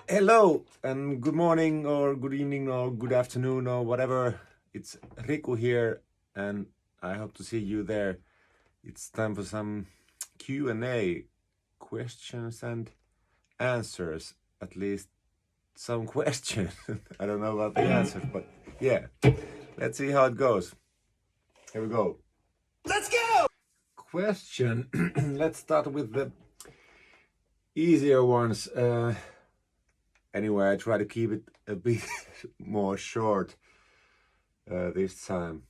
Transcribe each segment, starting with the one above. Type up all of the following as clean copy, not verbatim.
Hello and good morning or good evening or good afternoon or whatever. It's Riku here and I hope to see you there. It's time for some Q&A, questions and answers, at least some questions. I don't know about the answers, but yeah, let's see how it goes. Here we go. Let's go! Question. Let's start with the easier ones. Anyway, I try to keep it a bit more short this time.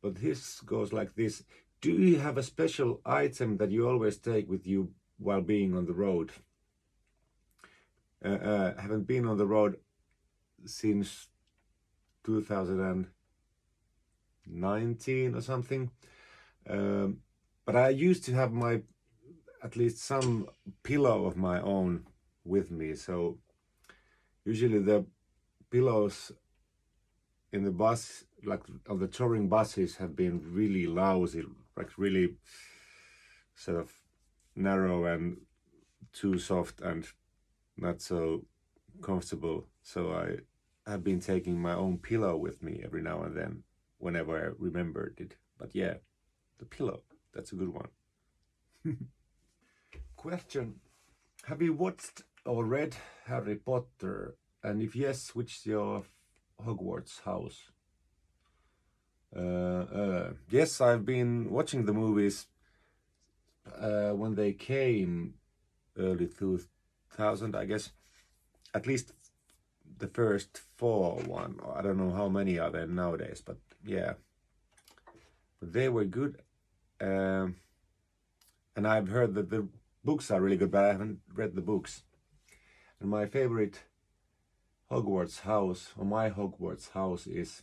But this goes like this. Do you have a special item that you always take with you while being on the road? Haven't been on the road since 2019 or something. But I used to have at least some pillow of my own with me. So usually the pillows in the bus, like on the touring buses, have been really lousy, like really sort of narrow and too soft and not so comfortable. So I have been taking my own pillow with me every now and then whenever I remembered it. But yeah, the pillow, that's a good one. Question. Have you watched or read Harry Potter? And if yes, which is your Hogwarts house? Yes, I've been watching the movies when they came early 2000, I guess. At least the first four one. I don't know how many are there nowadays, but yeah. But they were good. And I've heard that the books are really good, but I haven't read the books. And my favorite Hogwarts house, or my Hogwarts house is,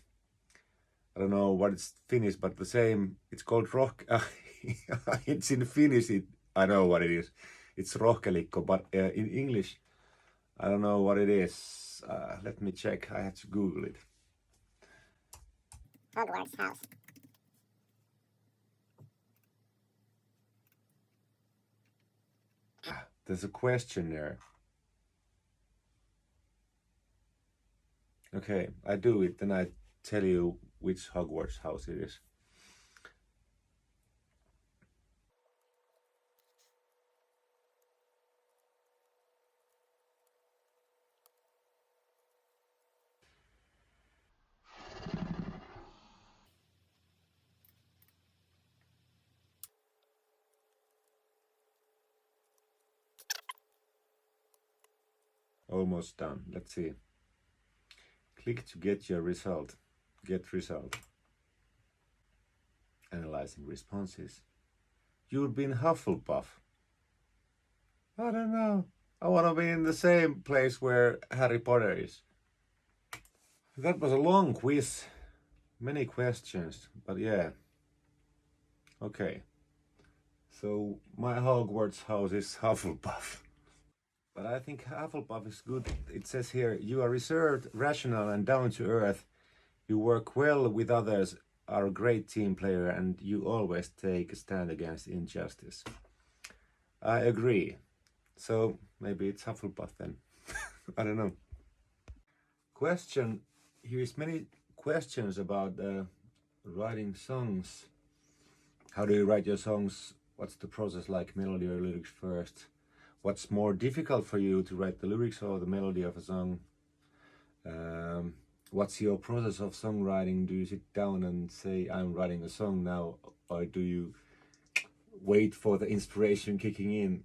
I don't know what it's Finnish, but the same, it's called Rock. It's in Finnish, I know what it is. It's Rohkelikko, but in English, I don't know what it is. Let me check, I have to Google it. Hogwarts house. There's a question there. Okay, I do it, then I tell you which Hogwarts house it is. Almost done. Let's see. Click to get your result. Get result. Analyzing responses. You've been Hufflepuff. I don't know. I want to be in the same place where Harry Potter is. That was a long quiz. Many questions, but yeah. Okay. So my Hogwarts house is Hufflepuff. But I think Hufflepuff is good. It says here, you are reserved, rational and down to earth. You work well with others, are a great team player, and you always take a stand against injustice. I agree. So maybe it's Hufflepuff then. I don't know. Question. Here's many questions about writing songs. How do you write your songs? What's the process like? Melody or lyrics first? What's more difficult for you to write the lyrics or the melody of a song? What's your process of songwriting? Do you sit down and say, I'm writing a song now? Or do you wait for the inspiration kicking in?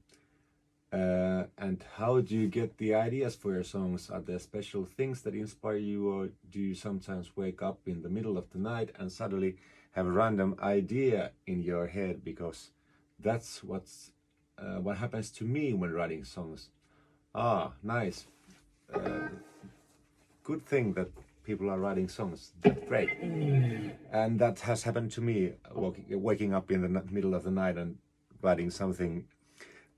And how do you get the ideas for your songs? Are there special things that inspire you, or do you sometimes wake up in the middle of the night and suddenly have a random idea in your head? Because that's what happens to me when writing songs. Ah, nice. Good thing that people are writing songs. That's great. And that has happened to me, waking up in the middle of the night and writing something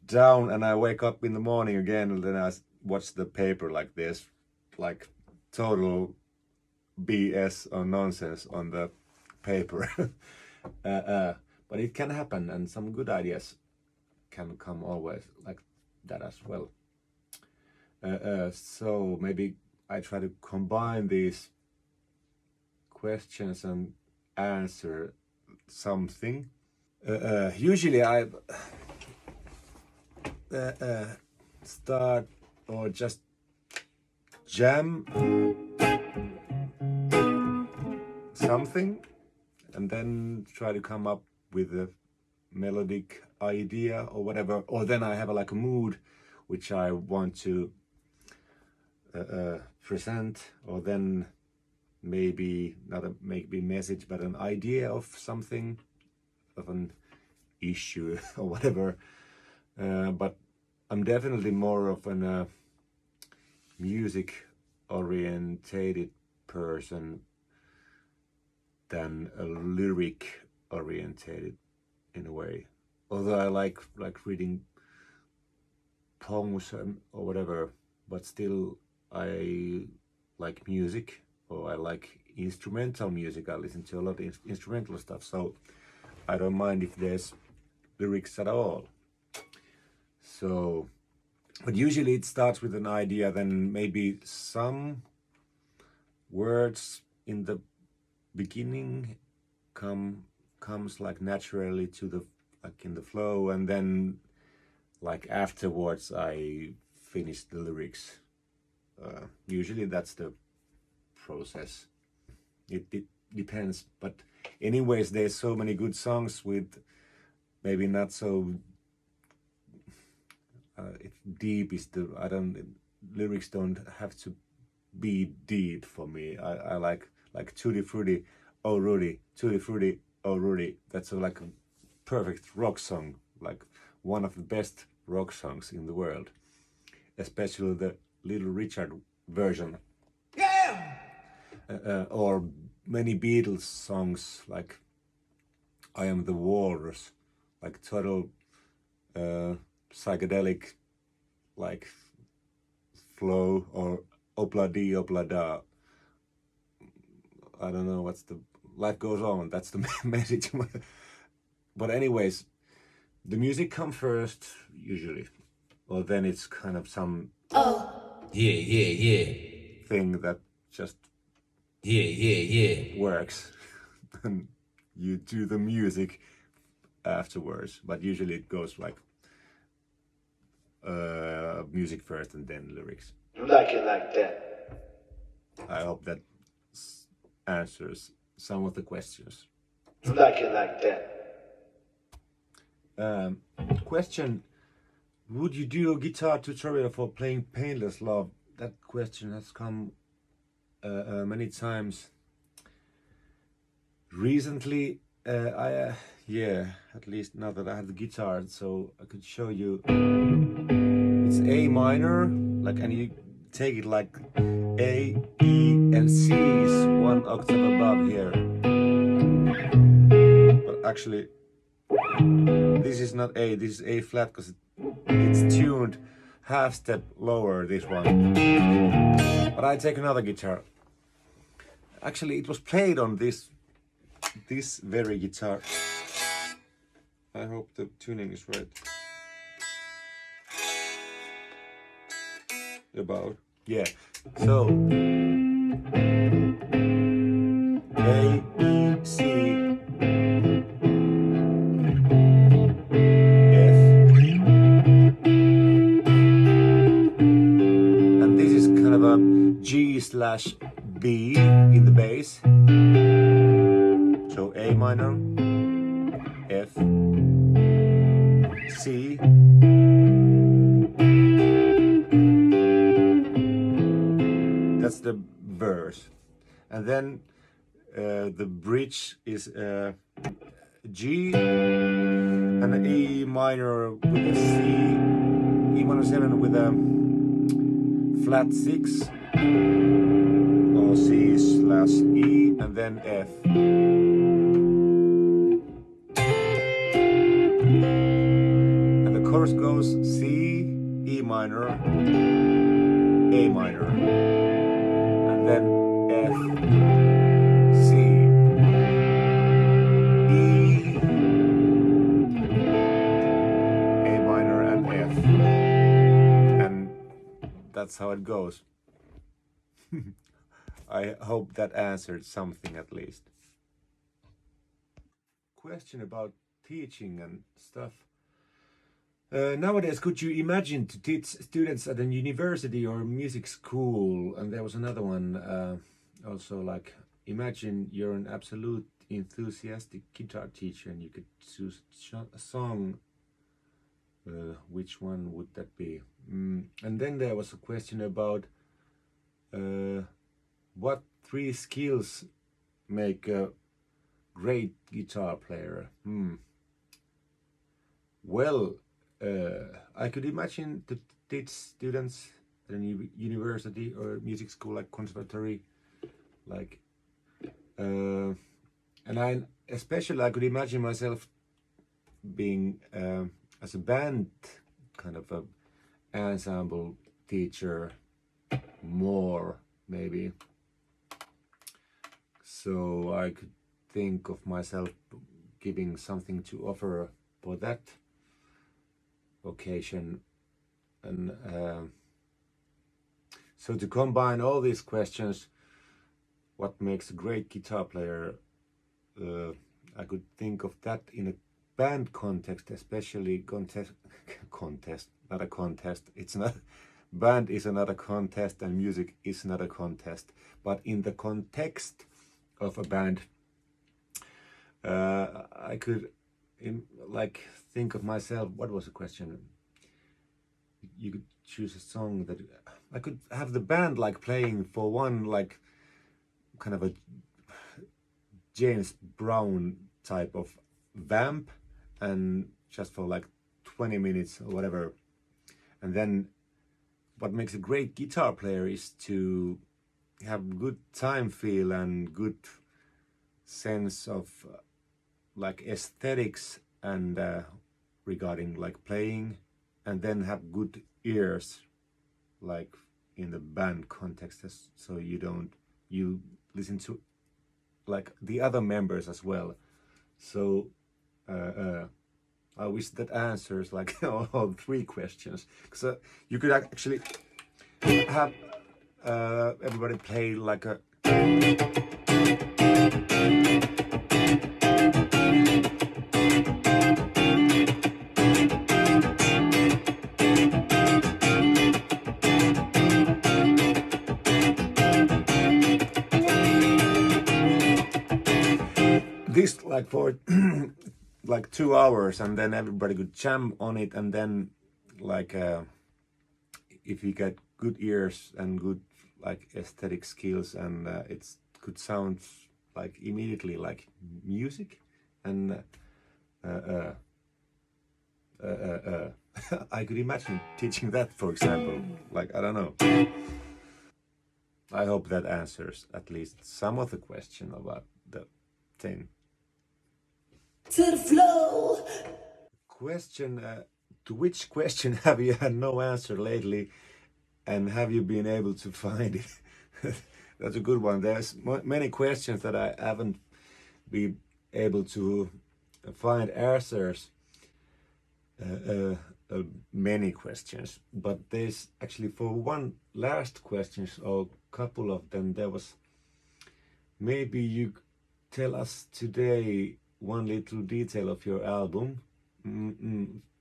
down, and I wake up in the morning again, and then I watch the paper like this, like total BS or nonsense on the paper. But it can happen, and some good ideas can come always like that as well. So maybe I try to combine these questions and answer something. Usually I start or just jam something and then try to come up with a melodic idea or whatever, or then I have like a mood which I want to present, or then maybe not a maybe message but an idea of something, of an issue or whatever. But I'm definitely more of an music orientated person than a lyric orientated in a way. Although I like reading poems or whatever, but still I like music, or I like instrumental music. I listen to a lot of instrumental stuff, so I don't mind if there's lyrics at all. So, but usually it starts with an idea, then maybe some words in the beginning comes like naturally to the like in the flow, and then like afterwards I finish the lyrics. Usually that's the process. It depends, but anyways, there's so many good songs with maybe not so if deep is the lyrics don't have to be deep for me. I like Tutti Frutti, Oh Rudy, Tutti Frutti, Oh Rudy. That's like a perfect rock song, like one of the best rock songs in the world, especially the Little Richard version. Yeah! Or many Beatles songs like I Am the Walrus, like total psychedelic like flow, or Opla Dee Opla Da. I don't know what's the life goes on. That's the message. But anyways, the music comes first usually, or then it's kind of some thing that just works, and you do the music afterwards. But usually it goes like music first and then lyrics. You like it like that. I hope that answers some of the questions. You like it like that. Question: would you do a guitar tutorial for playing Painless Love? That question has come many times recently. Yeah, at least now that I have the guitar, so I could show you. It's A minor, like, and you take it like A, E, and C is one octave above here. But actually, this is not A, this is A flat, because it's tuned half step lower, this one. But I take another guitar. Actually, it was played on this very guitar. I hope the tuning is right. About, yeah. So A, E, C, F, and this is kind of a G/B in the bass. So A minor, F, C, that's the verse, and then the bridge is G and an E minor with a C, E minor 7 with a flat 6 or C/E, and then F. And the chorus goes C, E minor, A minor, and then F, C, E, A minor, and F. And that's how it goes. I hope that answered something at least. Question about teaching and stuff. Nowadays, could you imagine to teach students at a university or music school? And there was another one also, like, imagine you're an absolute enthusiastic guitar teacher and you could choose a song. Which one would that be? And then there was a question about what 3 skills make a great guitar player. Well, I could imagine to teach students at a university or music school, like conservatory, like, and I could imagine myself being as a band kind of a ensemble teacher more, maybe. So I could think of myself giving something to offer for that occasion. And so to combine all these questions, what makes a great guitar player, I could think of that in a band context, especially contest, not a contest. It's not, band is another contest and music is not a contest, but in the context of a band, I could like think of myself. What was the question? You could choose a song that I could have the band like playing for one, like kind of a James Brown type of vamp, and just for like 20 minutes or whatever. And then what makes a great guitar player is to have good time feel and good sense of like aesthetics and regarding like playing, and then have good ears like in the band context, so you listen to like the other members as well. So I wish that answers like all 3 questions, because you could actually have everybody play like a this like for like 2 hours, and then everybody could jam on it, and then like if you get good ears and good like aesthetic skills, and it could sound like immediately like music, and I could imagine teaching that, for example. Like, I don't know. I hope that answers at least some of the question about the thing. To the flow. Question, to which question have you had no answer lately, and have you been able to find it? That's a good one. There's many questions that I haven't been able to find answers. Many questions, but there's actually for one last questions, or couple of them, there was, maybe you tell us today one little detail of your album.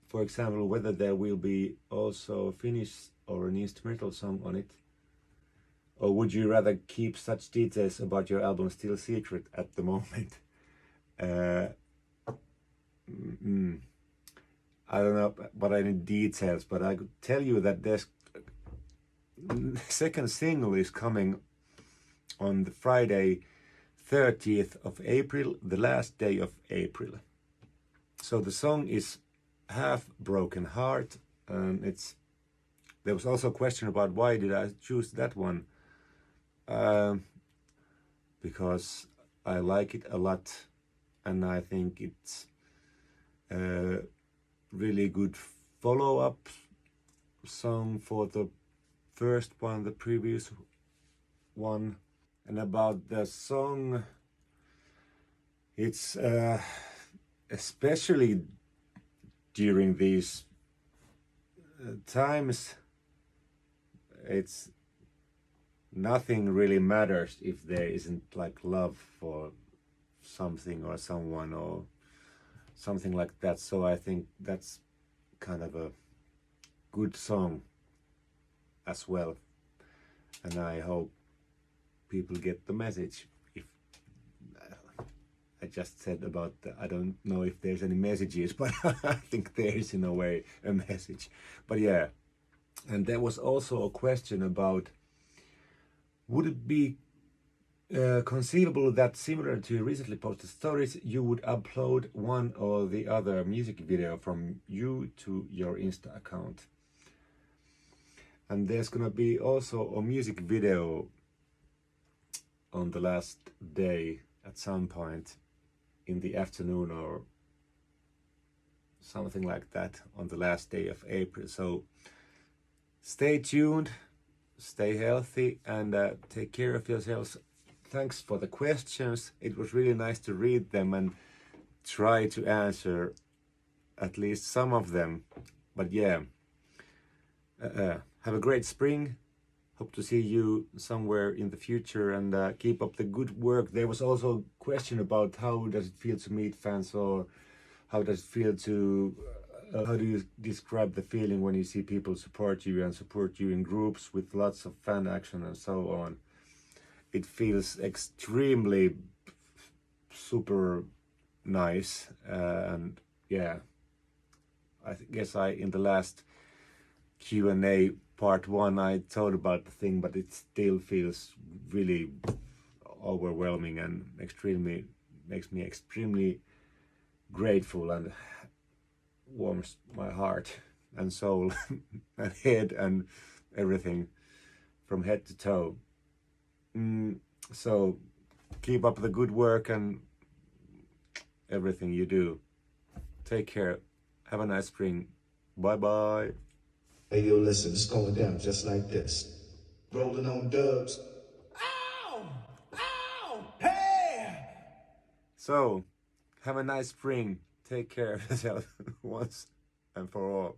For example, whether there will be also a Finnish or an instrumental song on it, or would you rather keep such details about your album still secret at the moment? I don't know what any details, but I could tell you that there's second single is coming on the Friday 30th of April, the last day of April. So the song is Half Broken Heart, and there was also a question about why did I choose that one, because I like it a lot, and I think it's really good follow-up song for the first one, the previous one. And about the song, it's especially during these times, it's nothing really matters if there isn't like love for something or someone or something like that. So I think that's kind of a good song as well, and I hope people get the message. If I just said about I don't know if there's any messages, but I think there is in a way a message. But yeah, and there was also a question about, would it be conceivable that, similar to recently posted stories, you would upload one or the other music video from you to your Insta account? And there's gonna be also a music video on the last day at some point in the afternoon or something like that, on the last day of April. So stay tuned, stay healthy, and take care of yourselves. Thanks for the questions. It was really nice to read them and try to answer at least some of them. But yeah, have a great spring. Hope to see you somewhere in the future, and keep up the good work. There was also a question about how does it feel to meet fans, or how does it feel to how do you describe the feeling when you see people support you and support you in groups with lots of fan action and so on? It feels extremely super nice, and yeah, I guess in the last Q&A part 1 I thought about the thing, but it still feels really overwhelming and makes me extremely grateful, and warms my heart and soul and head and everything from head to toe. So keep up the good work and everything you do. Take care. Have a nice spring. Bye bye. Hey, yo, listen, it's going down just like this. Rolling on dubs. So have a nice spring. Take care of yourself once and for all.